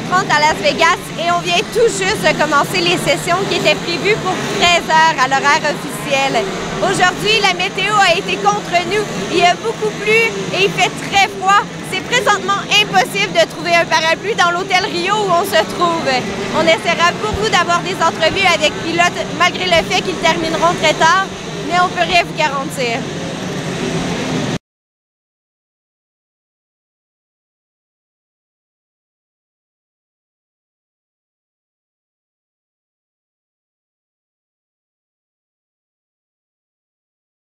20h30 à Las Vegas et on vient tout juste de commencer les sessions qui étaient prévues pour 13h à l'horaire officiel. Aujourd'hui, la météo a été contre nous. Il y a beaucoup plu et il fait très froid. C'est présentement impossible de trouver un parapluie dans l'hôtel Rio où on se trouve. On essaiera pour vous d'avoir des entrevues avec pilotes malgré le fait qu'ils termineront très tard, mais on peut rien vous garantir.